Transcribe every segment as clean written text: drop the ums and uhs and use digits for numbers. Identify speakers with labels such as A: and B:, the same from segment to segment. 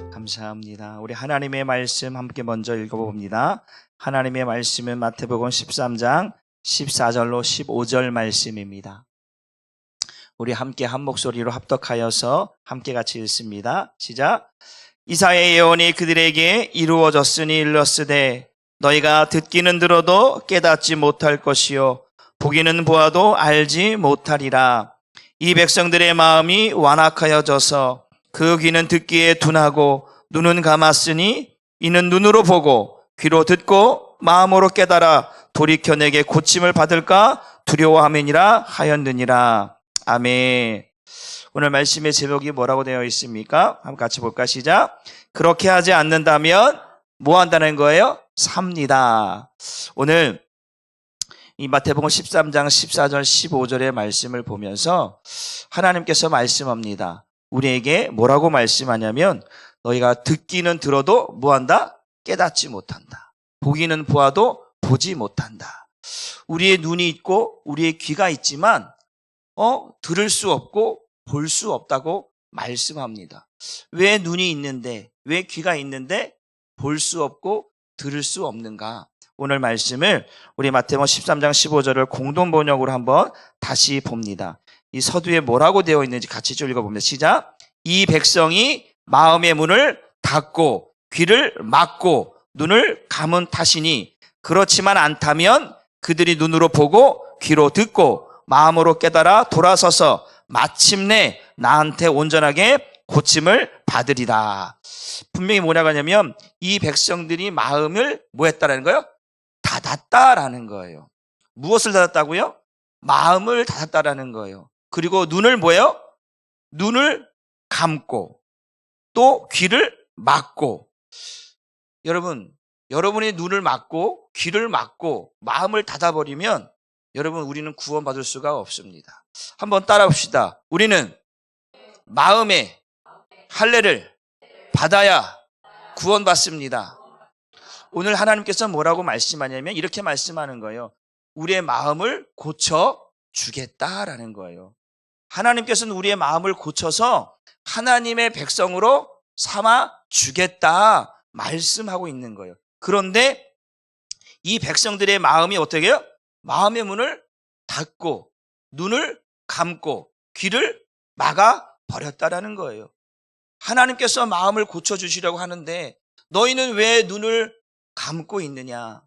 A: 감사합니다. 우리 하나님의 말씀 함께 먼저 읽어봅니다. 하나님의 말씀은 마태복음 13장 14절로 15절 말씀입니다. 우리 함께 한 목소리로 합독하여서 함께 같이 읽습니다. 시작. 이사야의 예언이 그들에게 이루어졌으니 일렀으되 너희가 듣기는 들어도 깨닫지 못할 것이요 보기는 보아도 알지 못하리라. 이 백성들의 마음이 완악하여져서 그 귀는 듣기에 둔하고 눈은 감았으니 이는 눈으로 보고 귀로 듣고 마음으로 깨달아 돌이켜 내게 고침을 받을까 두려워함이니라 하였느니라. 아멘. 오늘 말씀의 제목이 뭐라고 되어 있습니까? 한번 같이 볼까? 시작. 그렇게 하지 않는다면 뭐 한다는 거예요? 삽니다. 오늘 이 마태복음 13장 14절 15절의 말씀을 보면서 하나님께서 말씀합니다. 우리에게 뭐라고 말씀하냐면 너희가 듣기는 들어도 뭐한다? 깨닫지 못한다. 보기는 보아도 보지 못한다. 우리의 눈이 있고 우리의 귀가 있지만 들을 수 없고 볼 수 없다고 말씀합니다. 왜 눈이 있는데, 왜 귀가 있는데 볼 수 없고 들을 수 없는가? 오늘 말씀을 우리 마태복음 13장 15절을 공동 번역으로 한번 다시 봅니다. 이 서두에 뭐라고 되어 있는지 같이 좀 읽어봅니다. 시작. 이 백성이 마음의 문을 닫고 귀를 막고 눈을 감은 탓이니 그렇지만 않다면 그들이 눈으로 보고 귀로 듣고 마음으로 깨달아 돌아서서 마침내 나한테 온전하게 고침을 받으리라. 분명히 뭐라고 하냐면 이 백성들이 마음을 뭐 했다라는 거예요? 닫았다라는 거예요. 무엇을 닫았다고요? 마음을 닫았다라는 거예요. 그리고 눈을 뭐예요? 눈을 감고 또 귀를 막고. 여러분이 눈을 막고 귀를 막고 마음을 닫아버리면 여러분 우리는 구원받을 수가 없습니다. 한번 따라 봅시다. 우리는 마음의 할례를 받아야 구원받습니다. 오늘 하나님께서 뭐라고 말씀하냐면 이렇게 말씀하는 거예요. 우리의 마음을 고쳐주겠다라는 거예요. 하나님께서는 우리의 마음을 고쳐서 하나님의 백성으로 삼아주겠다 말씀하고 있는 거예요. 그런데 이 백성들의 마음이 어떻게 해요? 마음의 문을 닫고 눈을 감고 귀를 막아버렸다라는 거예요. 하나님께서 마음을 고쳐주시려고 하는데 너희는 왜 눈을 감고 있느냐?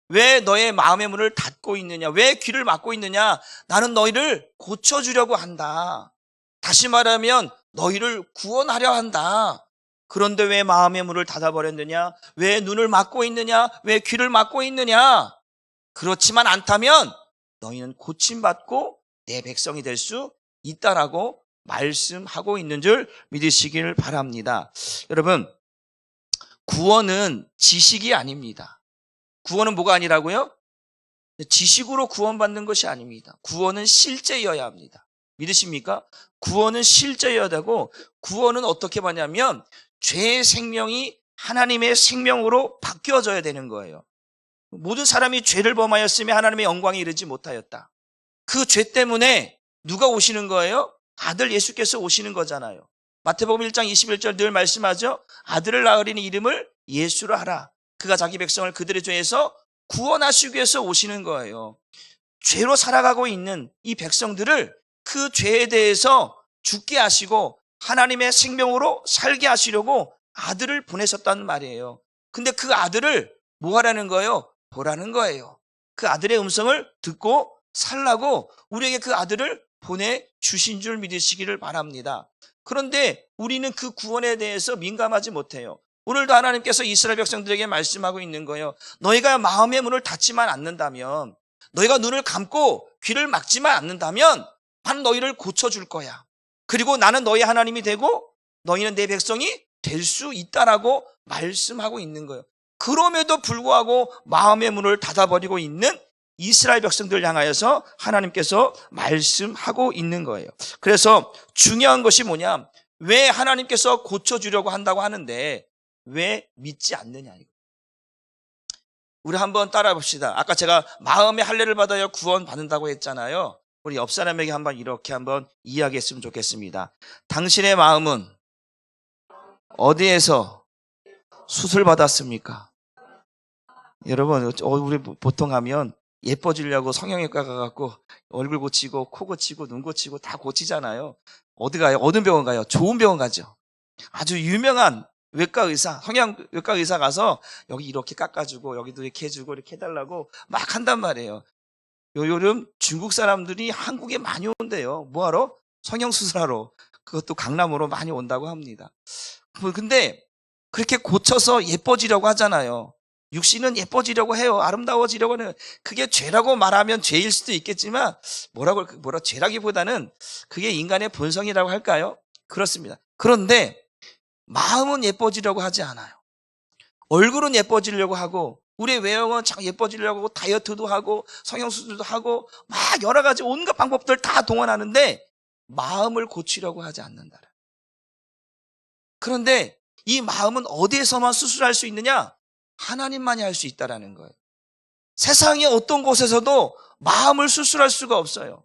A: 왜 너의 마음의 문을 닫고 있느냐? 왜 귀를 막고 있느냐? 나는 너희를 고쳐주려고 한다. 다시 말하면 너희를 구원하려 한다. 그런데 왜 마음의 문을 닫아버렸느냐? 왜 눈을 막고 있느냐? 왜 귀를 막고 있느냐? 그렇지만 않다면 너희는 고침받고 내 백성이 될 수 있다라고 말씀하고 있는 줄 믿으시길 바랍니다. 여러분, 구원은 지식이 아닙니다. 구원은 뭐가 아니라고요? 지식으로 구원받는 것이 아닙니다. 구원은 실제여야 합니다. 믿으십니까? 구원은 실제여야 되고 구원은 어떻게 받냐면 죄의 생명이 하나님의 생명으로 바뀌어져야 되는 거예요. 모든 사람이 죄를 범하였으며 하나님의 영광에 이르지 못하였다. 그 죄 때문에 누가 오시는 거예요? 아들 예수께서 오시는 거잖아요. 마태복음 1장 21절 늘 말씀하죠. 아들을 낳으리니 이름을 예수라 하라. 그가 자기 백성을 그들의 죄에서 구원하시기 위해서 오시는 거예요. 죄로 살아가고 있는 이 백성들을 그 죄에 대해서 죽게 하시고 하나님의 생명으로 살게 하시려고 아들을 보내셨다는 말이에요. 근데 그 아들을 뭐 하라는 거예요? 보라는 거예요. 그 아들의 음성을 듣고 살라고 우리에게 그 아들을 보내주신 줄 믿으시기를 바랍니다. 그런데 우리는 그 구원에 대해서 민감하지 못해요. 오늘도 하나님께서 이스라엘 백성들에게 말씀하고 있는 거예요. 너희가 마음의 문을 닫지만 않는다면, 너희가 눈을 감고 귀를 막지만 않는다면 나는 너희를 고쳐줄 거야. 그리고 나는 너희 하나님이 되고 너희는 내 백성이 될 수 있다라고 말씀하고 있는 거예요. 그럼에도 불구하고 마음의 문을 닫아버리고 있는 이스라엘 백성들 향하여서 하나님께서 말씀하고 있는 거예요. 그래서 중요한 것이 뭐냐? 왜 하나님께서 고쳐주려고 한다고 하는데 왜 믿지 않느냐? 우리 한번 따라 봅시다. 아까 제가 마음의 할례를 받아야 구원 받는다고 했잖아요. 우리 옆 사람에게 한번 이렇게 한번 이야기했으면 좋겠습니다. 당신의 마음은 어디에서 수술 받았습니까? 여러분, 우리 보통 하면 예뻐지려고 성형외과 가갖고 얼굴 고치고 코 고치고 눈 고치고 다 고치잖아요. 어디 가요? 어느 병원 가요? 좋은 병원 가죠. 아주 유명한 외과 의사, 성형외과 의사 가서 여기 이렇게 깎아주고 여기도 이렇게 해주고 이렇게 해달라고 막 한단 말이에요. 요즘 중국 사람들이 한국에 많이 온대요. 뭐하러? 성형수술하러. 그것도 강남으로 많이 온다고 합니다. 근데 그렇게 고쳐서 예뻐지려고 하잖아요. 육신은 예뻐지려고 해요. 아름다워지려고 하는, 그게 죄라고 말하면 죄일 수도 있겠지만, 죄라기보다는 그게 인간의 본성이라고 할까요? 그렇습니다. 그런데 마음은 예뻐지려고 하지 않아요. 얼굴은 예뻐지려고 하고, 우리 외형은 참 예뻐지려고 하고, 다이어트도 하고, 성형수술도 하고, 막 여러 가지 온갖 방법들 다 동원하는데, 마음을 고치려고 하지 않는다. 그런데 이 마음은 어디에서만 수술할 수 있느냐? 하나님만이 할 수 있다라는 거예요. 세상의 어떤 곳에서도 마음을 수술할 수가 없어요.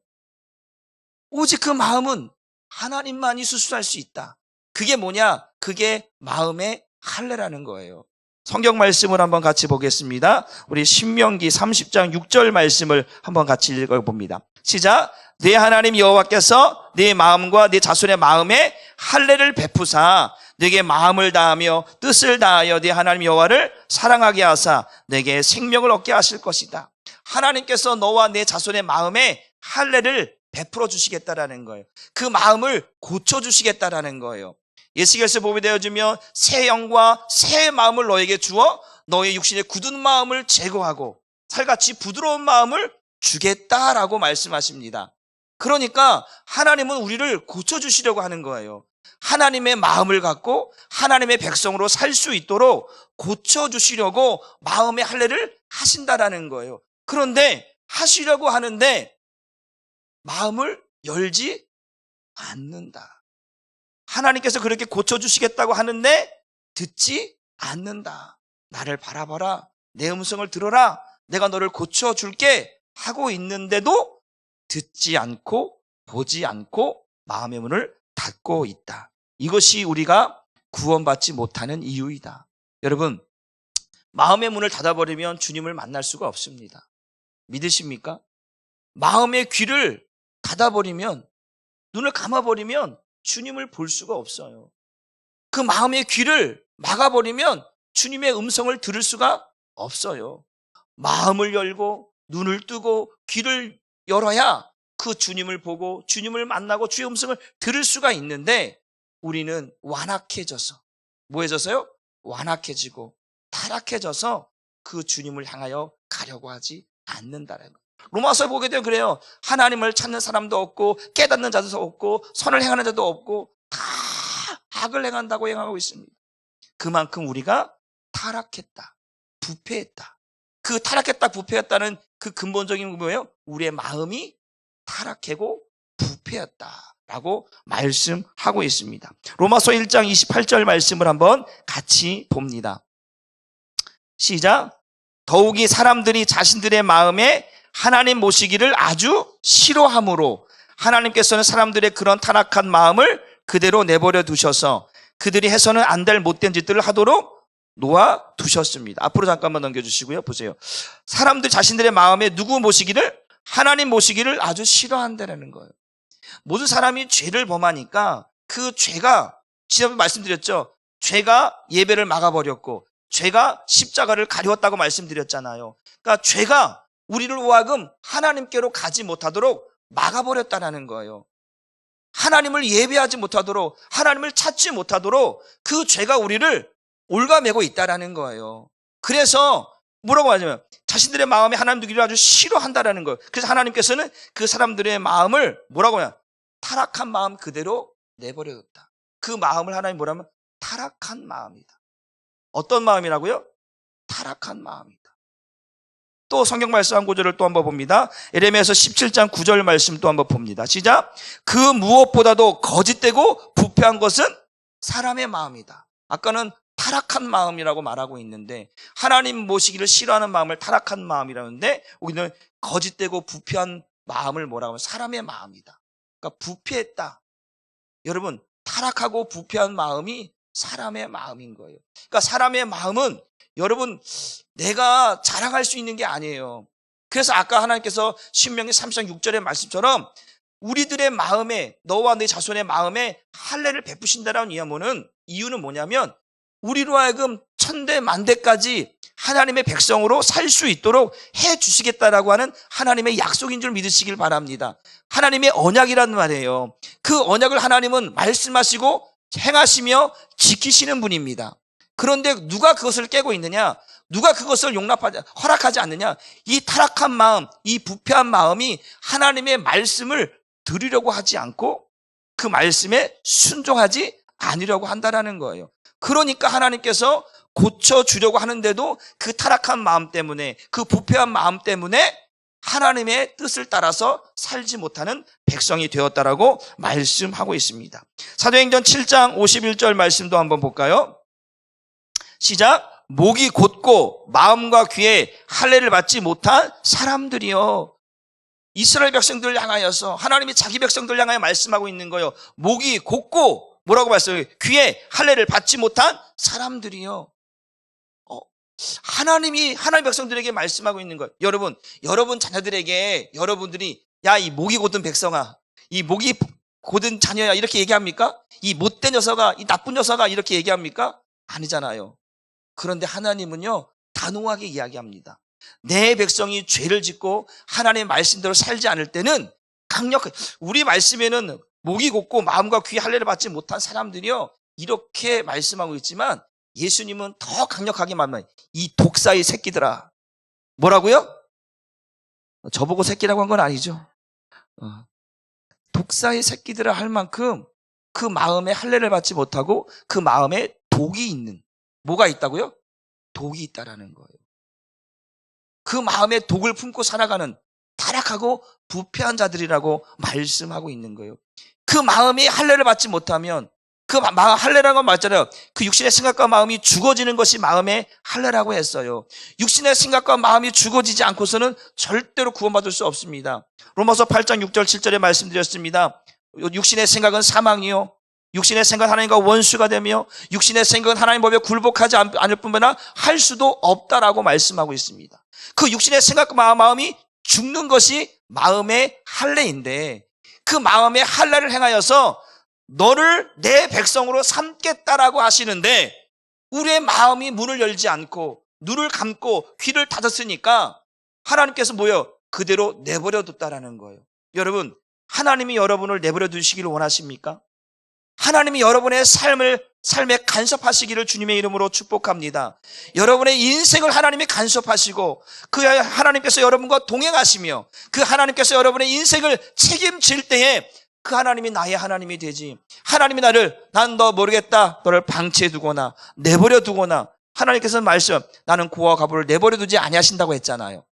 A: 오직 그 마음은 하나님만이 수술할 수 있다. 그게 뭐냐? 그게 마음의 할례라는 거예요. 성경 말씀을 한번 같이 보겠습니다. 우리 신명기 30장 6절 말씀을 한번 같이 읽어봅니다. 시작. 네 하나님 여호와께서 네 마음과 네 자손의 마음에 할례를 베푸사 네게 마음을 다하며 뜻을 다하여 네 하나님 여호와를 사랑하게 하사 네게 생명을 얻게 하실 것이다. 하나님께서 너와 네 자손의 마음에 할례를 베풀어 주시겠다라는 거예요. 그 마음을 고쳐주시겠다라는 거예요. 예수께서 보게 되어주면 새 영과 새 마음을 너에게 주어 너의 육신의 굳은 마음을 제거하고 살같이 부드러운 마음을 주겠다라고 말씀하십니다. 그러니까 하나님은 우리를 고쳐주시려고 하는 거예요. 하나님의 마음을 갖고 하나님의 백성으로 살 수 있도록 고쳐주시려고 마음의 할례를 하신다라는 거예요. 그런데 하시려고 하는데 마음을 열지 않는다. 하나님께서 그렇게 고쳐주시겠다고 하는데 듣지 않는다. 나를 바라봐라. 내 음성을 들어라. 내가 너를 고쳐줄게 하고 있는데도 듣지 않고 보지 않고 마음의 문을 닫고 있다. 이것이 우리가 구원받지 못하는 이유이다. 여러분, 마음의 문을 닫아버리면 주님을 만날 수가 없습니다. 믿으십니까? 마음의 귀를 닫아버리면, 눈을 감아버리면 주님을 볼 수가 없어요. 그 마음의 귀를 막아버리면 주님의 음성을 들을 수가 없어요. 마음을 열고 눈을 뜨고 귀를 열어야 그 주님을 보고 주님을 만나고 주의 음성을 들을 수가 있는데 우리는 완악해져서, 뭐해져서요? 완악해지고 타락해져서 그 주님을 향하여 가려고 하지 않는다는 거예요. 로마서에 보게 되면 그래요. 하나님을 찾는 사람도 없고 깨닫는 자도 없고 선을 행하는 자도 없고 다 악을 행한다고 행하고 있습니다. 그만큼 우리가 타락했다, 부패했다. 그 타락했다, 부패했다는 그 근본적인 게 뭐예요? 우리의 마음이 타락하고 부패했다라고 말씀하고 있습니다. 로마서 1장 28절 말씀을 한번 같이 봅니다. 시작. 더욱이 사람들이 자신들의 마음에 하나님 모시기를 아주 싫어하므로 하나님께서는 사람들의 그런 타락한 마음을 그대로 내버려 두셔서 그들이 해서는 안 될 못된 짓들을 하도록 놓아 두셨습니다. 앞으로 잠깐만 넘겨주시고요. 보세요. 사람들 자신들의 마음에 누구 모시기를? 하나님 모시기를 아주 싫어한다는 거예요. 모든 사람이 죄를 범하니까 그 죄가, 지난번에 말씀드렸죠. 죄가 예배를 막아버렸고 죄가 십자가를 가리웠다고 말씀드렸잖아요. 그러니까 죄가 우리를 하여금 하나님께로 가지 못하도록 막아버렸다는 거예요. 하나님을 예배하지 못하도록, 하나님을 찾지 못하도록 그 죄가 우리를 올가매고 있다는 거예요. 그래서 뭐라고 하냐면 자신들의 마음에 하나님 두기를 아주 싫어한다는 거예요. 그래서 하나님께서는 그 사람들의 마음을 뭐라고 하냐, 타락한 마음 그대로 내버려뒀다. 그 마음을 하나님 뭐라면 타락한 마음이다. 어떤 마음이라고요? 타락한 마음이다. 또 성경 말씀 한 구절을 또 한번 봅니다. 에레미야서 17장 9절 말씀 또 한번 봅니다. 시작. 그 무엇보다도 거짓되고 부패한 것은 사람의 마음이다. 아까는 타락한 마음이라고 말하고 있는데 하나님 모시기를 싫어하는 마음을 타락한 마음이라는데 여기는 거짓되고 부패한 마음을 뭐라고 하면 사람의 마음이다. 그러니까 부패했다. 여러분, 타락하고 부패한 마음이 사람의 마음인 거예요. 그러니까 사람의 마음은 여러분 내가 자랑할 수 있는 게 아니에요. 그래서 아까 하나님께서 신명기 3장 6절의 말씀처럼 우리들의 마음에, 너와 내 자손의 마음에 할례를 베푸신다라는 이유는 뭐냐면 우리로 하여금 천대 만대까지 하나님의 백성으로 살 수 있도록 해 주시겠다라고 하는 하나님의 약속인 줄 믿으시길 바랍니다. 하나님의 언약이란 말이에요. 그 언약을 하나님은 말씀하시고 행하시며 지키시는 분입니다. 그런데 누가 그것을 깨고 있느냐? 누가 그것을 허락하지 않느냐? 이 타락한 마음, 이 부패한 마음이 하나님의 말씀을 들으려고 하지 않고 그 말씀에 순종하지 않으려고 한다라는 거예요. 그러니까 하나님께서 고쳐주려고 하는데도 그 타락한 마음 때문에, 그 부패한 마음 때문에 하나님의 뜻을 따라서 살지 못하는 백성이 되었다라고 말씀하고 있습니다. 사도행전 7장 51절 말씀도 한번 볼까요? 시작. 목이 곧고 마음과 귀에 할례를 받지 못한 사람들이요. 이스라엘 백성들 향하여서 하나님이 자기 백성들 향하여 말씀하고 있는 거예요. 목이 곧고 뭐라고 말씀해요? 귀에 할례를 받지 못한 사람들이요. 하나님이 하나님 백성들에게 말씀하고 있는 거예요. 여러분 자녀들에게 여러분들이 야, 이 목이 곧은 백성아, 이 목이 곧은 자녀야 이렇게 얘기합니까? 이 못된 녀석아, 이 나쁜 녀석아 이렇게 얘기합니까? 아니잖아요. 그런데 하나님은요 단호하게 이야기합니다. 내 백성이 죄를 짓고 하나님의 말씀대로 살지 않을 때는 강력하게, 우리 말씀에는 목이 곧고 마음과 귀 할례를 받지 못한 사람들이요 이렇게 말씀하고 있지만 예수님은 더 강력하게 말합니다. 이 독사의 새끼들아. 뭐라고요? 저보고 새끼라고 한 건 아니죠. 독사의 새끼들아 할 만큼 그 마음에 할례를 받지 못하고 그 마음에 독이 있는, 뭐가 있다고요? 독이 있다라는 거예요. 그 마음에 독을 품고 살아가는 타락하고 부패한 자들이라고 말씀하고 있는 거예요. 그 마음이 할례를 받지 못하면, 그 할례라는 건 맞잖아요. 그 육신의 생각과 마음이 죽어지는 것이 마음의 할례라고 했어요. 육신의 생각과 마음이 죽어지지 않고서는 절대로 구원받을 수 없습니다. 로마서 8장 6절 7절에 말씀드렸습니다. 육신의 생각은 사망이요, 육신의 생각은 하나님과 원수가 되며 육신의 생각은 하나님 법에 굴복하지 않을 뿐만 아니라 할 수도 없다라고 말씀하고 있습니다. 그 육신의 생각과 마음이 죽는 것이 마음의 할례인데, 그 마음의 할례를 행하여서 너를 내 백성으로 삼겠다라고 하시는데 우리의 마음이 문을 열지 않고 눈을 감고 귀를 닫았으니까 하나님께서 뭐예요? 그대로 내버려 뒀다라는 거예요. 여러분, 하나님이 여러분을 내버려 두시기를 원하십니까? 하나님이 여러분의 삶에 간섭하시기를 주님의 이름으로 축복합니다. 여러분의 인생을 하나님이 간섭하시고 그 하나님께서 여러분과 동행하시며 그 하나님께서 여러분의 인생을 책임질 때에 그 하나님이 나의 하나님이 되지, 하나님이 난 너 모르겠다, 너를 방치해 두거나 내버려 두거나, 하나님께서 나는 고와 가부를 내버려 두지 아니하신다고 했잖아요.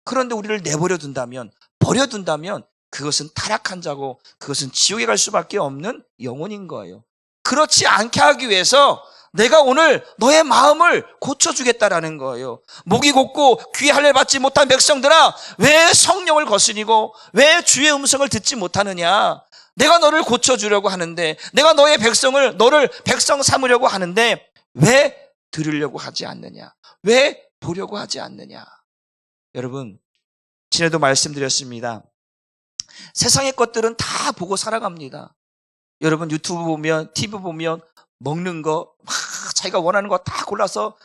A: 그런데 우리를 내버려 둔다면, 버려둔다면 그것은 타락한 자고 그것은 지옥에 갈 수밖에 없는 영혼인 거예요. 그렇지 않게 하기 위해서 내가 오늘 너의 마음을 고쳐주겠다라는 거예요. 목이 곧고 귀에 할례를 받지 못한 백성들아, 왜 성령을 거스리고 왜 주의 음성을 듣지 못하느냐? 내가 너를 고쳐주려고 하는데, 내가 너를 백성 삼으려고 하는데 왜 들으려고 하지 않느냐? 왜 보려고 하지 않느냐? 여러분, 지난해도 말씀드렸습니다. 세상의 것들은 다 보고 살아갑니다. 여러분, 유튜브 보면, TV 보면 먹는 거 막 자기가 원하는 거 다 골라서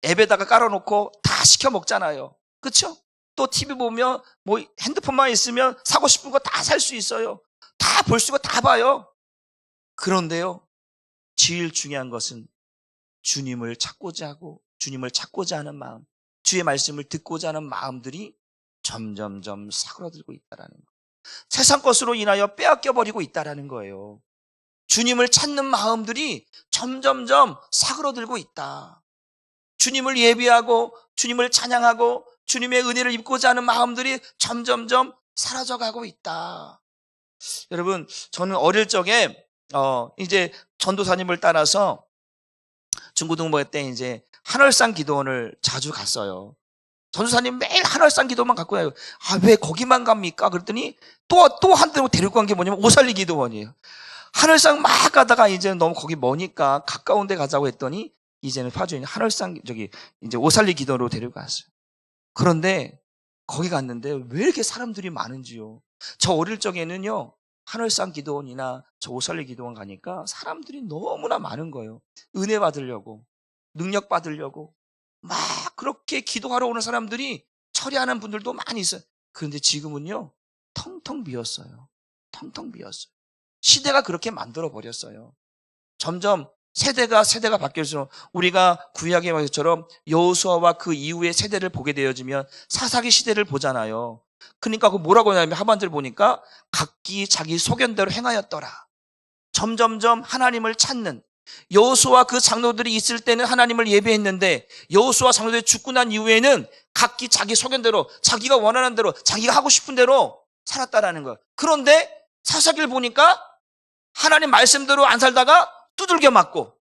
A: 앱에다가 깔아놓고 다 시켜 먹잖아요. 그렇죠? 또 TV 보면 뭐 핸드폰만 있으면 사고 싶은 거 다 살 수 있어요. 다 볼 수 있고 다 봐요. 그런데요, 제일 중요한 것은 주님을 찾고자 하는 마음, 주의 말씀을 듣고자 하는 마음들이 점점점 사그라들고 있다라는 거예요. 세상 것으로 인하여 빼앗겨버리고 있다라는 거예요. 주님을 찾는 마음들이 점점점 사그러들고 있다. 주님을 예비하고 주님을 찬양하고 주님의 은혜를 입고자 하는 마음들이 점점점 사라져가고 있다. 여러분, 저는 어릴 적에 이제 전도사님을 따라서 중고등부 때 이제 한월산 기도원을 자주 갔어요. 전도사님 매일 한월산 기도만 갖고 가요. 왜 거기만 갑니까? 그랬더니 또 한 데로 데리고 간 게 뭐냐면 오살리 기도원이에요. 하늘상 막 가다가 이제 너무 거기 머니까 가까운 데 가자고 했더니 이제는 파주인 하늘상 이제 오살리 기도로 데려갔어요. 그런데 거기 갔는데 왜 이렇게 사람들이 많은지요. 저 어릴 적에는요, 하늘상 기도원이나 저 오살리 기도원 가니까 사람들이 너무나 많은 거예요. 은혜 받으려고, 능력 받으려고 막 그렇게 기도하러 오는 사람들이 처리하는 분들도 많이 있어요. 그런데 지금은요, 텅텅 비었어요. 텅텅 비었어요. 시대가 그렇게 만들어 버렸어요. 점점 세대가 바뀔수록 우리가 구약의 말씀처럼 여호수아와 그 이후의 세대를 보게 되어지면 사사기 시대를 보잖아요. 그러니까 그 뭐라고 하냐면 하반절 보니까 각기 자기 소견대로 행하였더라. 점점점 하나님을 찾는, 여호수아 그 장로들이 있을 때는 하나님을 예배했는데 여호수아 장로들이 죽고 난 이후에는 각기 자기 소견대로, 자기가 원하는 대로, 자기가 하고 싶은 대로 살았다라는 거예요. 그런데 사사기를 보니까 하나님 말씀대로 안 살다가 두들겨 맞고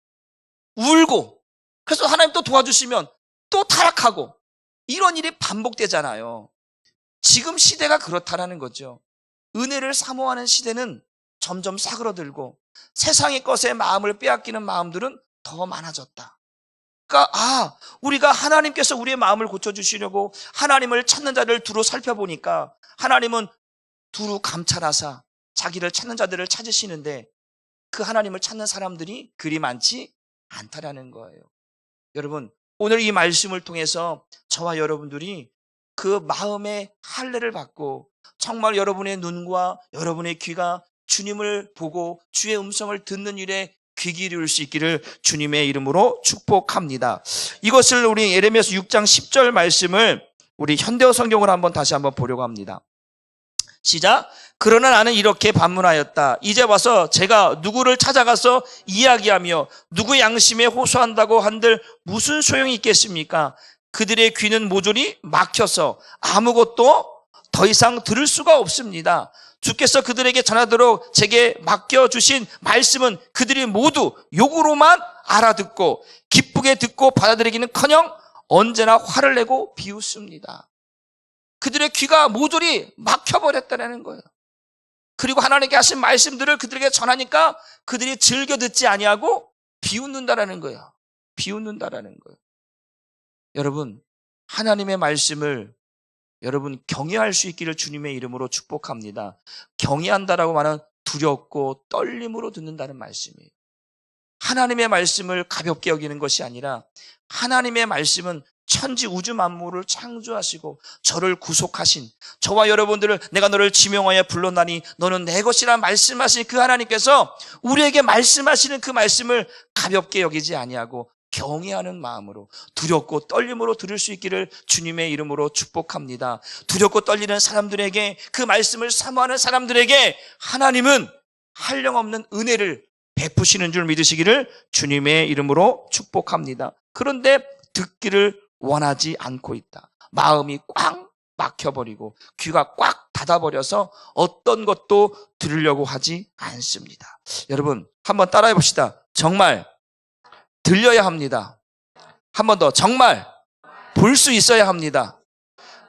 A: 울고, 그래서 하나님 또 도와주시면 또 타락하고, 이런 일이 반복되잖아요. 지금 시대가 그렇다라는 거죠. 은혜를 사모하는 시대는 점점 사그러들고 세상의 것에 마음을 빼앗기는 마음들은 더 많아졌다. 그러니까 우리가 하나님께서 우리의 마음을 고쳐주시려고 하나님을 찾는 자를 두루 살펴보니까 하나님은 두루 감찰하사 자기를 찾는 자들을 찾으시는데 그 하나님을 찾는 사람들이 그리 많지 않다라는 거예요. 여러분, 오늘 이 말씀을 통해서 저와 여러분들이 그 마음의 할례를 받고 정말 여러분의 눈과 여러분의 귀가 주님을 보고 주의 음성을 듣는 일에 귀 기울일 수 있기를 주님의 이름으로 축복합니다. 이것을 우리 예레미야서 6장 10절 말씀을 우리 현대어 성경을 다시 한번 보려고 합니다. 시작. 그러나 나는 이렇게 반문하였다. 이제 와서 제가 누구를 찾아가서 이야기하며 누구의 양심에 호소한다고 한들 무슨 소용이 있겠습니까? 그들의 귀는 모조리 막혀서 아무것도 더 이상 들을 수가 없습니다. 주께서 그들에게 전하도록 제게 맡겨주신 말씀은 그들이 모두 욕으로만 알아듣고 기쁘게 듣고 받아들이기는커녕 언제나 화를 내고 비웃습니다. 그들의 귀가 모조리 막혀버렸다는 거예요. 그리고 하나님께 하신 말씀들을 그들에게 전하니까 그들이 즐겨 듣지 아니하고 비웃는다라는 거예요. 비웃는다라는 거예요. 여러분, 하나님의 말씀을 여러분 경외할 수 있기를 주님의 이름으로 축복합니다. 경외한다라고 말하는 두렵고 떨림으로 듣는다는 말씀이에요. 하나님의 말씀을 가볍게 여기는 것이 아니라 하나님의 말씀은 천지 우주 만물을 창조하시고 저를 구속하신, 저와 여러분들을 내가 너를 지명하여 불렀나니 너는 내 것이라 말씀하신 그 하나님께서 우리에게 말씀하시는 그 말씀을 가볍게 여기지 아니하고 경외하는 마음으로 두렵고 떨림으로 들을 수 있기를 주님의 이름으로 축복합니다. 두렵고 떨리는 사람들에게, 그 말씀을 사모하는 사람들에게 하나님은 한량없는 은혜를 베푸시는 줄 믿으시기를 주님의 이름으로 축복합니다. 그런데 듣기를 원하지 않고 있다. 마음이 꽉 막혀버리고 귀가 꽉 닫아버려서 어떤 것도 들으려고 하지 않습니다. 여러분, 한번 따라해 봅시다. 정말 들려야 합니다. 한 번 더, 정말 볼 수 있어야 합니다.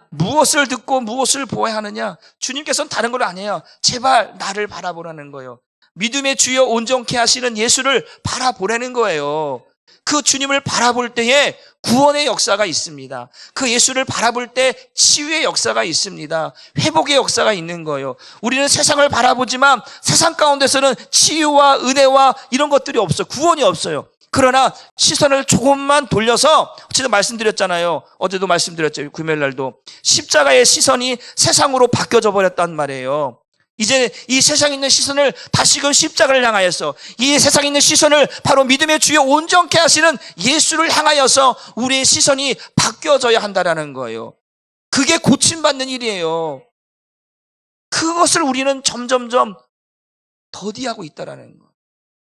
A: 무엇을 듣고 무엇을 보아야 하느냐? 주님께서는 다른 걸 아니에요. 제발 나를 바라보라는 거예요. 믿음의 주여 온전케 하시는 예수를 바라보라는 거예요. 그 주님을 바라볼 때에 구원의 역사가 있습니다. 그 예수를 바라볼 때 치유의 역사가 있습니다. 회복의 역사가 있는 거예요. 우리는 세상을 바라보지만 세상 가운데서는 치유와 은혜와 이런 것들이 없어요. 구원이 없어요. 그러나 시선을 조금만 돌려서, 어제도 말씀드렸잖아요. 어제도 말씀드렸죠. 금요일 날도. 십자가의 시선이 세상으로 바뀌어져 버렸단 말이에요. 이제 이 세상에 있는 시선을 다시금 십자가를 향하여서, 이 세상에 있는 시선을 바로 믿음의 주여 온전케 하시는 예수를 향하여서 우리의 시선이 바뀌어져야 한다는 거예요. 그게 고침받는 일이에요. 그것을 우리는 점점점 더디하고 있다는 거예요.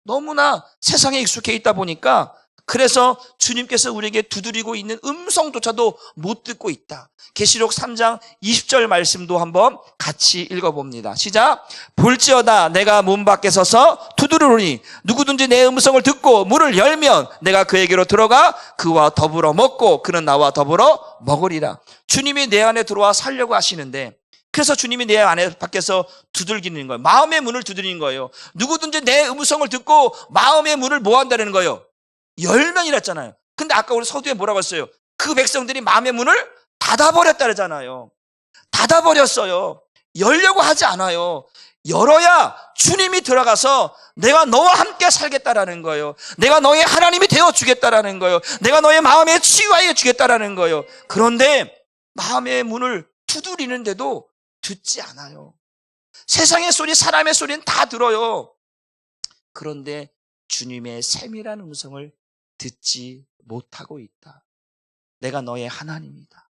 A: 너무나 세상에 익숙해 있다 보니까, 그래서 주님께서 우리에게 두드리고 있는 음성조차도 못 듣고 있다. 계시록 3장 20절 말씀도 한번 같이 읽어봅니다. 시작. 볼지어다 내가 문 밖에 서서 두드리노니 누구든지 내 음성을 듣고 문을 열면 내가 그에게로 들어가 그와 더불어 먹고 그는 나와 더불어 먹으리라. 주님이 내 안에 들어와 살려고 하시는데, 그래서 주님이 내 안에 밖에서 두들기는 거예요. 마음의 문을 두드리는 거예요. 누구든지 내 음성을 듣고 마음의 문을 뭐 한다는 거예요? 열면 이랬잖아요. 근데 아까 우리 서두에 뭐라고 했어요? 그 백성들이 마음의 문을 닫아버렸다 그러잖아요. 닫아버렸어요. 열려고 하지 않아요. 열어야 주님이 들어가서 내가 너와 함께 살겠다라는 거예요. 내가 너의 하나님이 되어주겠다라는 거예요. 내가 너의 마음에 치유하여 주겠다라는 거예요. 그런데 마음의 문을 두드리는데도 듣지 않아요. 세상의 소리, 사람의 소리는 다 들어요. 그런데 주님의 세밀한 음성을 듣지 못하고 있다. 내가 너의 하나님이다.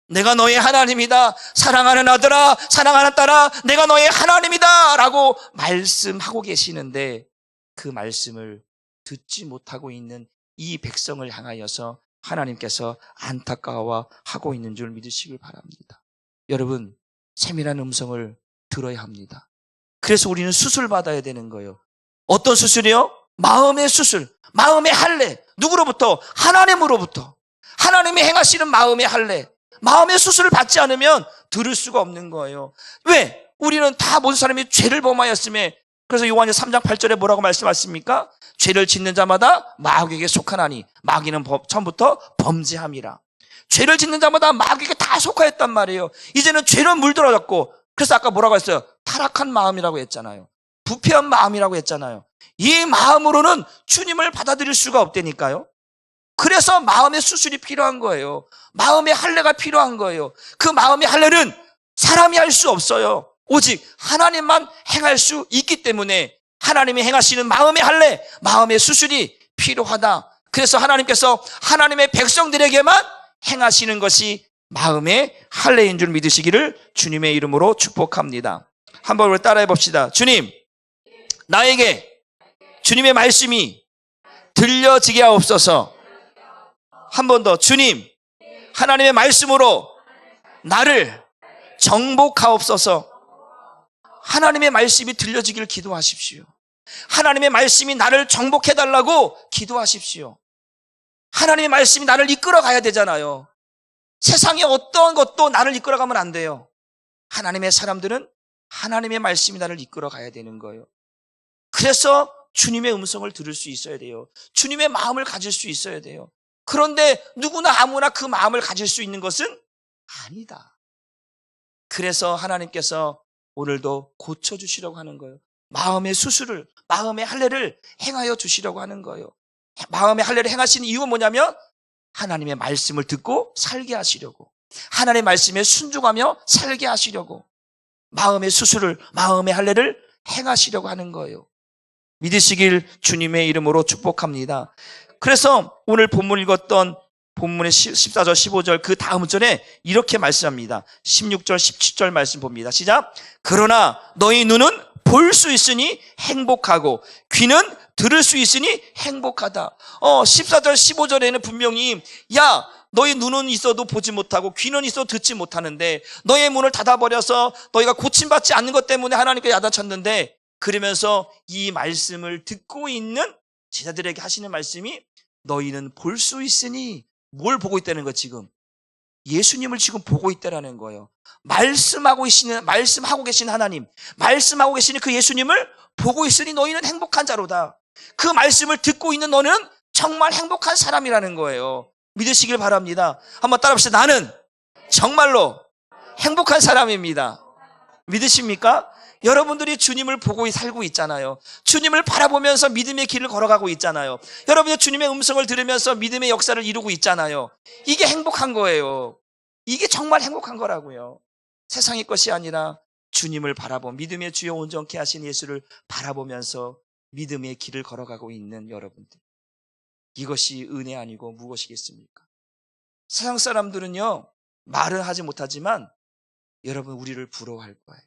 A: 내가 너의 하나님이다. 사랑하는 아들아, 사랑하는 딸아, 내가 너의 하나님이다 라고 말씀하고 계시는데 그 말씀을 듣지 못하고 있는 이 백성을 향하여서 하나님께서 안타까워하고 있는 줄 믿으시길 바랍니다. 여러분, 세밀한 음성을 들어야 합니다. 그래서 우리는 수술받아야 되는 거예요. 어떤 수술이요? 마음의 수술, 마음의 할례. 누구로부터? 하나님으로부터. 하나님이 행하시는 마음의 할례. 마음의 수술을 받지 않으면 들을 수가 없는 거예요. 왜? 우리는 다 모든 사람이 죄를 범하였음에, 그래서 요한의 3장 8절에 뭐라고 말씀하십니까? 죄를 짓는 자마다 마귀에게 속하나니 마귀는 처음부터 범죄함이라. 죄를 짓는 자마다 마귀에게 다 속하였단 말이에요. 이제는 죄는 물들어졌고, 그래서 아까 뭐라고 했어요? 타락한 마음이라고 했잖아요. 부패한 마음이라고 했잖아요. 이 마음으로는 주님을 받아들일 수가 없다니까요. 그래서 마음의 수술이 필요한 거예요. 마음의 할례가 필요한 거예요. 그 마음의 할례는 사람이 할 수 없어요. 오직 하나님만 행할 수 있기 때문에 하나님이 행하시는 마음의 할례, 마음의 수술이 필요하다. 그래서 하나님께서 하나님의 백성들에게만 행하시는 것이 마음의 할례인 줄 믿으시기를 주님의 이름으로 축복합니다. 한번 우리 따라해 봅시다. 주님, 나에게 주님의 말씀이 들려지게 하옵소서. 한 번 더. 주님, 하나님의 말씀으로 나를 정복하옵소서. 하나님의 말씀이 들려지기를 기도하십시오. 하나님의 말씀이 나를 정복해달라고 기도하십시오. 하나님의 말씀이 나를 이끌어가야 되잖아요. 세상의 어떤 것도 나를 이끌어가면 안 돼요. 하나님의 사람들은 하나님의 말씀이 나를 이끌어가야 되는 거예요. 그래서 주님의 음성을 들을 수 있어야 돼요. 주님의 마음을 가질 수 있어야 돼요. 그런데 누구나 아무나 그 마음을 가질 수 있는 것은 아니다. 그래서 하나님께서 오늘도 고쳐주시려고 하는 거예요. 마음의 수술을, 마음의 할례를 행하여 주시려고 하는 거예요. 마음의 할례를 행하시는 이유는 뭐냐면 하나님의 말씀을 듣고 살게 하시려고, 하나님의 말씀에 순종하며 살게 하시려고 마음의 수술을, 마음의 할례를 행하시려고 하는 거예요. 믿으시길 주님의 이름으로 축복합니다. 그래서 오늘 본문 읽었던 본문의 14절, 15절 그 다음 절에 이렇게 말씀합니다. 16절, 17절 말씀 봅니다. 시작. 그러나 너희 눈은 볼 수 있으니 행복하고 귀는 들을 수 있으니 행복하다. 14절, 15절에는 분명히 야, 너희 눈은 있어도 보지 못하고 귀는 있어도 듣지 못하는데 너의 문을 닫아버려서 너희가 고침받지 않는 것 때문에 하나님께 야단쳤는데, 그러면서 이 말씀을 듣고 있는 제자들에게 하시는 말씀이 너희는 볼 수 있으니, 뭘 보고 있다는 거? 지금 예수님을 지금 보고 있다라는 거예요. 말씀하고 계신 하나님, 말씀하고 계시는 그 예수님을 보고 있으니 너희는 행복한 자로다. 그 말씀을 듣고 있는 너는 정말 행복한 사람이라는 거예요. 믿으시길 바랍니다. 한번 따라합시다. 나는 정말로 행복한 사람입니다. 믿으십니까? 여러분들이 주님을 보고 살고 있잖아요. 주님을 바라보면서 믿음의 길을 걸어가고 있잖아요. 여러분이 주님의 음성을 들으면서 믿음의 역사를 이루고 있잖아요. 이게 행복한 거예요. 이게 정말 행복한 거라고요. 세상의 것이 아니라 주님을 바라보, 믿음의 주여 온전케 하신 예수를 바라보면서 믿음의 길을 걸어가고 있는 여러분들, 이것이 은혜 아니고 무엇이겠습니까? 세상 사람들은요, 말은 하지 못하지만 여러분 우리를 부러워할 거예요.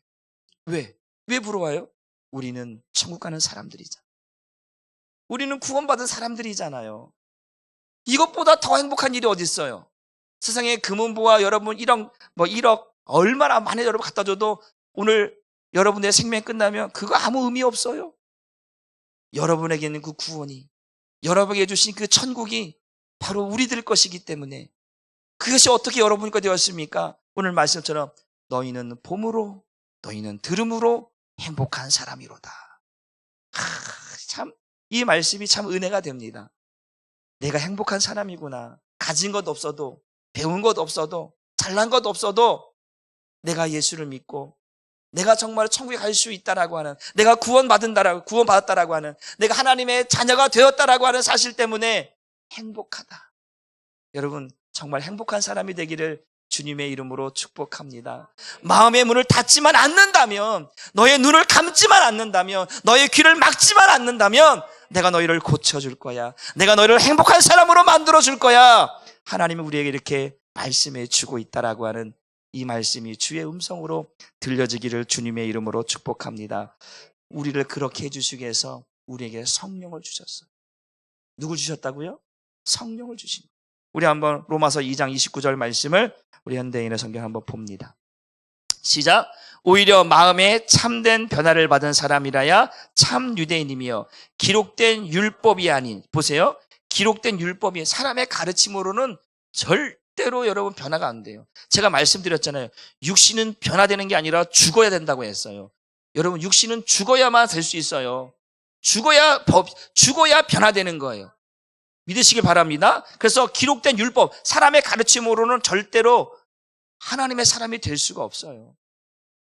A: 왜 부러워요? 우리는 천국 가는 사람들이잖아요. 우리는 구원받은 사람들이잖아요. 이것보다 더 행복한 일이 어디 있어요? 세상에 금은보화 여러분 1억 얼마나 많이 여러분 갖다 줘도 오늘 여러분의 생명이 끝나면 그거 아무 의미 없어요. 여러분에게는 그 구원이, 여러분에게 주신 그 천국이 바로 우리들 것이기 때문에, 그것이 어떻게 여러분 거 되었습니까? 오늘 말씀처럼 너희는 봄으로 너희는 들음으로 행복한 사람이로다. 참 이 말씀이 참 은혜가 됩니다. 내가 행복한 사람이구나. 가진 것 없어도, 배운 것 없어도, 잘난 것 없어도 내가 예수를 믿고 내가 정말 천국에 갈 수 있다라고 하는, 내가 구원받았다라고 하는, 내가 하나님의 자녀가 되었다라고 하는 사실 때문에 행복하다. 여러분, 정말 행복한 사람이 되기를 주님의 이름으로 축복합니다. 마음의 문을 닫지만 않는다면, 너의 눈을 감지만 않는다면, 너의 귀를 막지만 않는다면 내가 너희를 고쳐줄 거야. 내가 너희를 행복한 사람으로 만들어줄 거야. 하나님은 우리에게 이렇게 말씀해 주고 있다라고 하는 이 말씀이 주의 음성으로 들려지기를 주님의 이름으로 축복합니다. 우리를 그렇게 해주시기 위해서 우리에게 성령을 주셨어요. 누굴 주셨다고요? 성령을 주신 거예요. 우리 한번 로마서 2장 29절 말씀을 우리 현대인의 성경 한번 봅니다. 시작. 오히려 마음에 참된 변화를 받은 사람이라야 참 유대인이며 기록된 율법이 아닌, 보세요. 기록된 율법이 사람의 가르침으로는 절대로 여러분 변화가 안 돼요. 제가 말씀드렸잖아요. 육신은 변화되는 게 아니라 죽어야 된다고 했어요. 여러분, 육신은 죽어야만 될 수 있어요. 죽어야 변화되는 거예요. 믿으시길 바랍니다. 그래서 기록된 율법, 사람의 가르침으로는 절대로 하나님의 사람이 될 수가 없어요.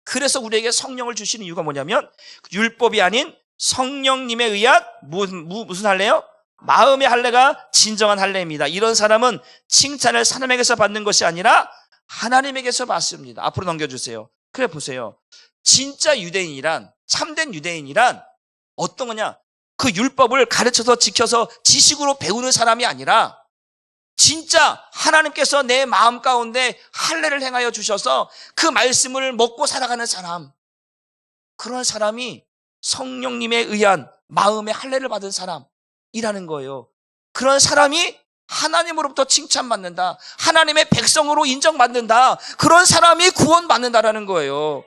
A: 그래서 우리에게 성령을 주시는 이유가 뭐냐면, 율법이 아닌 성령님에 의한 무슨 할례요? 마음의 할례가 진정한 할례입니다. 이런 사람은 칭찬을 사람에게서 받는 것이 아니라 하나님에게서 받습니다. 앞으로 넘겨주세요. 그래 보세요. 진짜 유대인이란, 참된 유대인이란 어떤 거냐? 그 율법을 가르쳐서 지켜서 지식으로 배우는 사람이 아니라 진짜 하나님께서 내 마음 가운데 할례를 행하여 주셔서 그 말씀을 먹고 살아가는 사람, 그런 사람이 성령님에 의한 마음의 할례를 받은 사람이라는 거예요. 그런 사람이 하나님으로부터 칭찬받는다, 하나님의 백성으로 인정받는다, 그런 사람이 구원받는다라는 거예요.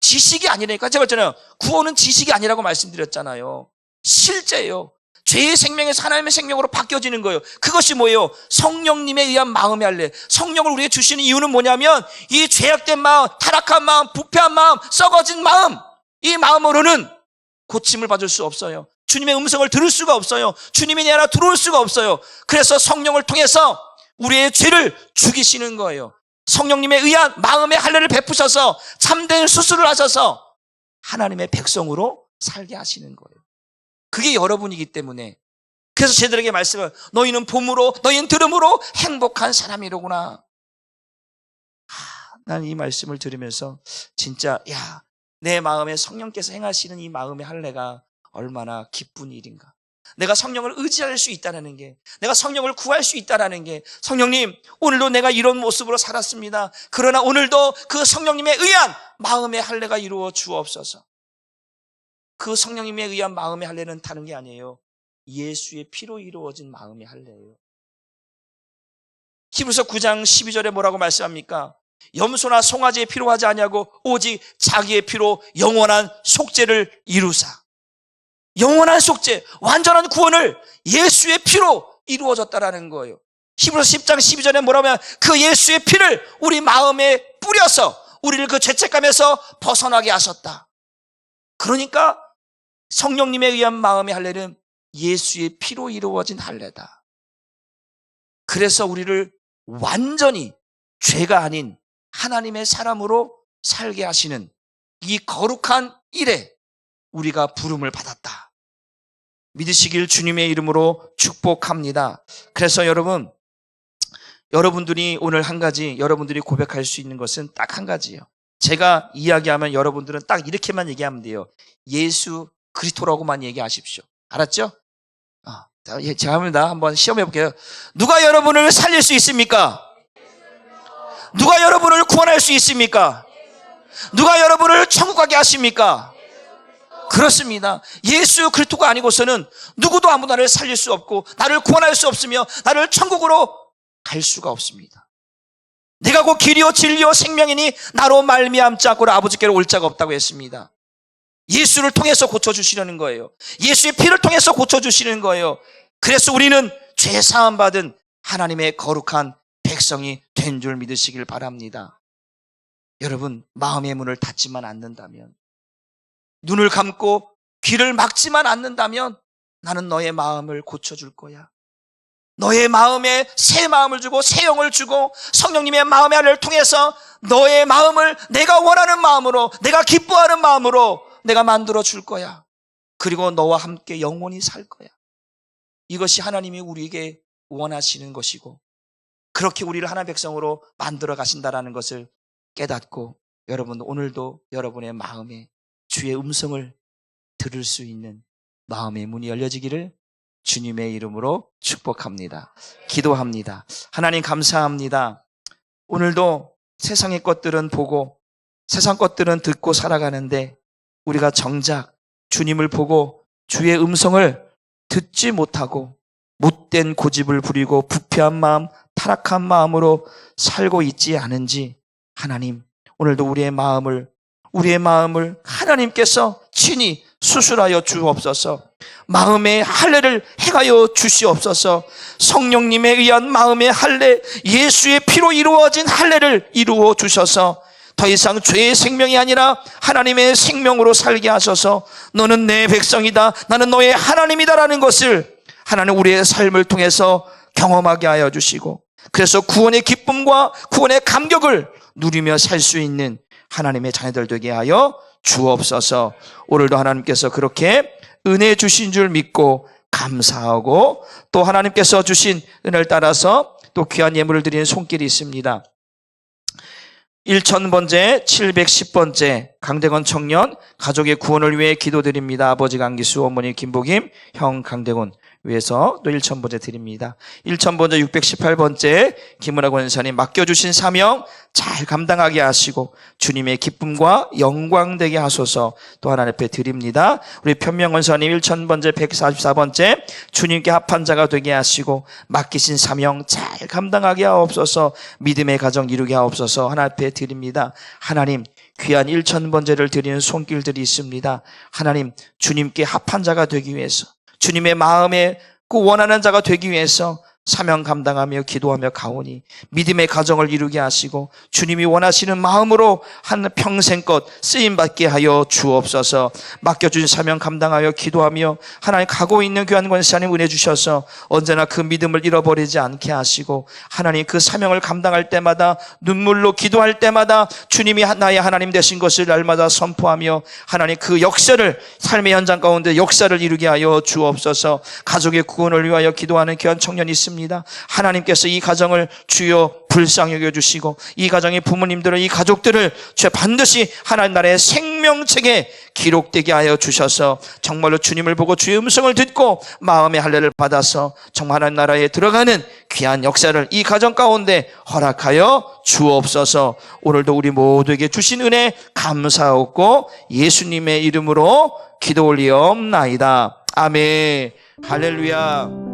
A: 지식이 아니라니까. 제가 했잖아요. 구원은 지식이 아니라고 말씀드렸잖아요. 실제예요. 죄의 생명에서 하나님의 생명으로 바뀌어지는 거예요. 그것이 뭐예요? 성령님에 의한 마음의 할례. 성령을 우리에게 주시는 이유는 뭐냐면, 이 죄악된 마음, 타락한 마음, 부패한 마음, 썩어진 마음, 이 마음으로는 고침을 받을 수 없어요. 주님의 음성을 들을 수가 없어요. 주님이 내 안에 들어올 수가 없어요. 그래서 성령을 통해서 우리의 죄를 죽이시는 거예요. 성령님에 의한 마음의 할례를 베푸셔서 참된 수술을 하셔서 하나님의 백성으로 살게 하시는 거예요. 그게 여러분이기 때문에. 그래서 저들에게 말씀을, 너희는 봄으로 너희는 들음으로 행복한 사람이로구나. 난 이 말씀을 들으면서 진짜 내 마음에 성령께서 행하시는 이 마음의 할례가 얼마나 기쁜 일인가. 내가 성령을 의지할 수 있다는 게, 내가 성령을 구할 수 있다는 게, 성령님 오늘도 내가 이런 모습으로 살았습니다. 그러나 오늘도 그 성령님에 의한 마음의 할례가 이루어 주옵소서. 그 성령님에 의한 마음의 할례는 다른 게 아니에요. 예수의 피로 이루어진 마음의 할례예요. 히브리서 9장 12절에 뭐라고 말씀합니까? 염소나 송아지의 피로 하지 아니하고 오직 자기의 피로 영원한 속죄를 이루사. 영원한 속죄, 완전한 구원을 예수의 피로 이루어졌다라는 거예요. 히브리서 10장 12절에 뭐라고 하면, 그 예수의 피를 우리 마음에 뿌려서 우리를 그 죄책감에서 벗어나게 하셨다. 그러니까 성령님에 의한 마음의 할례는 예수의 피로 이루어진 할례다. 그래서 우리를 완전히 죄가 아닌 하나님의 사람으로 살게 하시는 이 거룩한 일에 우리가 부름을 받았다. 믿으시길 주님의 이름으로 축복합니다. 그래서 여러분들이 오늘 한 가지, 여러분들이 고백할 수 있는 것은 딱 한 가지예요. 제가 이야기하면 여러분들은 딱 이렇게만 얘기하면 돼요. 예수 그리스도라고만 얘기하십시오. 알았죠? 제가 합니다. 한번 시험해 볼게요. 누가 여러분을 살릴 수 있습니까? 누가 여러분을 구원할 수 있습니까? 누가 여러분을 천국 가게 하십니까? 그렇습니다. 예수 그리스도가 아니고서는 누구도 아무 나를 살릴 수 없고 나를 구원할 수 없으며 나를 천국으로 갈 수가 없습니다. 내가 곧 길이요 진리요 생명이니 나로 말미암지 않고는 아버지께로 올 자가 없다고 했습니다. 예수를 통해서 고쳐주시려는 거예요. 예수의 피를 통해서 고쳐주시는 거예요. 그래서 우리는 죄 사함 받은 하나님의 거룩한 백성이 된 줄 믿으시길 바랍니다. 여러분, 마음의 문을 닫지만 않는다면, 눈을 감고 귀를 막지만 않는다면 나는 너의 마음을 고쳐줄 거야. 너의 마음에 새 마음을 주고 새 영을 주고 성령님의 마음의 안을 통해서 너의 마음을 내가 원하는 마음으로, 내가 기뻐하는 마음으로 내가 만들어 줄 거야. 그리고 너와 함께 영원히 살 거야. 이것이 하나님이 우리에게 원하시는 것이고, 그렇게 우리를 하나님의 백성으로 만들어 가신다라는 것을 깨닫고, 여러분 오늘도 여러분의 마음에 주의 음성을 들을 수 있는 마음의 문이 열려지기를 주님의 이름으로 축복합니다. 기도합니다. 하나님 감사합니다. 오늘도 세상의 것들은 보고 세상 것들은 듣고 살아가는데, 우리가 정작 주님을 보고 주의 음성을 듣지 못하고 못된 고집을 부리고 부패한 마음, 타락한 마음으로 살고 있지 않은지, 하나님 오늘도 우리의 마음을 하나님께서 친히 수술하여 주옵소서. 마음의 할례를 행하여 주시옵소서. 성령님에 의한 마음의 할례, 예수의 피로 이루어진 할례를 이루어 주셔서 더 이상 죄의 생명이 아니라 하나님의 생명으로 살게 하셔서, 너는 내 백성이다, 나는 너의 하나님이다라는 것을 하나님 우리의 삶을 통해서 경험하게 하여 주시고, 그래서 구원의 기쁨과 구원의 감격을 누리며 살 수 있는 하나님의 자녀들 되게 하여 주옵소서. 오늘도 하나님께서 그렇게 은혜 주신 줄 믿고 감사하고, 또 하나님께서 주신 은혜를 따라서 또 귀한 예물을 드리는 손길이 있습니다. 1000번째 710번째 강대건 청년 가족의 구원을 위해 기도드립니다. 아버지 강기수, 어머니 김복임, 형 강대건 위해서 또 1000번째 드립니다. 1000번째 618번째 김은하 권사님, 맡겨주신 사명 잘 감당하게 하시고 주님의 기쁨과 영광 되게 하소서. 또 하나님 앞에 드립니다. 우리 편명 권사님 1000번째 144번째 주님께 합한 자가 되게 하시고 맡기신 사명 잘 감당하게 하옵소서. 믿음의 가정 이루게 하옵소서. 하나님 앞에 드립니다. 하나님, 귀한 1000번째를 드리는 손길들이 있습니다. 하나님, 주님께 합한 자가 되기 위해서, 주님의 마음에 그 원하는 자가 되기 위해서 사명 감당하며 기도하며 가오니 믿음의 가정을 이루게 하시고 주님이 원하시는 마음으로 한 평생껏 쓰임받게 하여 주옵소서. 맡겨준 사명 감당하여 기도하며 하나님 가고 있는 귀한 권사님 은혜 주셔서 언제나 그 믿음을 잃어버리지 않게 하시고, 하나님 그 사명을 감당할 때마다 눈물로 기도할 때마다 주님이 나의 하나님 되신 것을 날마다 선포하며 하나님 그 역사를, 삶의 현장 가운데 역사를 이루게 하여 주옵소서. 가족의 구원을 위하여 기도하는 귀한 청년이 있습니다. 하나님께서 이 가정을 주여 불쌍히 여겨주시고 이 가정의 부모님들을, 이 가족들을 주여 반드시 하나님 나라의 생명책에 기록되게 하여 주셔서 정말로 주님을 보고 주의 음성을 듣고 마음의 할례를 받아서 정말 하나님 나라에 들어가는 귀한 역사를 이 가정 가운데 허락하여 주옵소서. 오늘도 우리 모두에게 주신 은혜 감사하고 예수님의 이름으로 기도 올리옵나이다. 아멘. 할렐루야.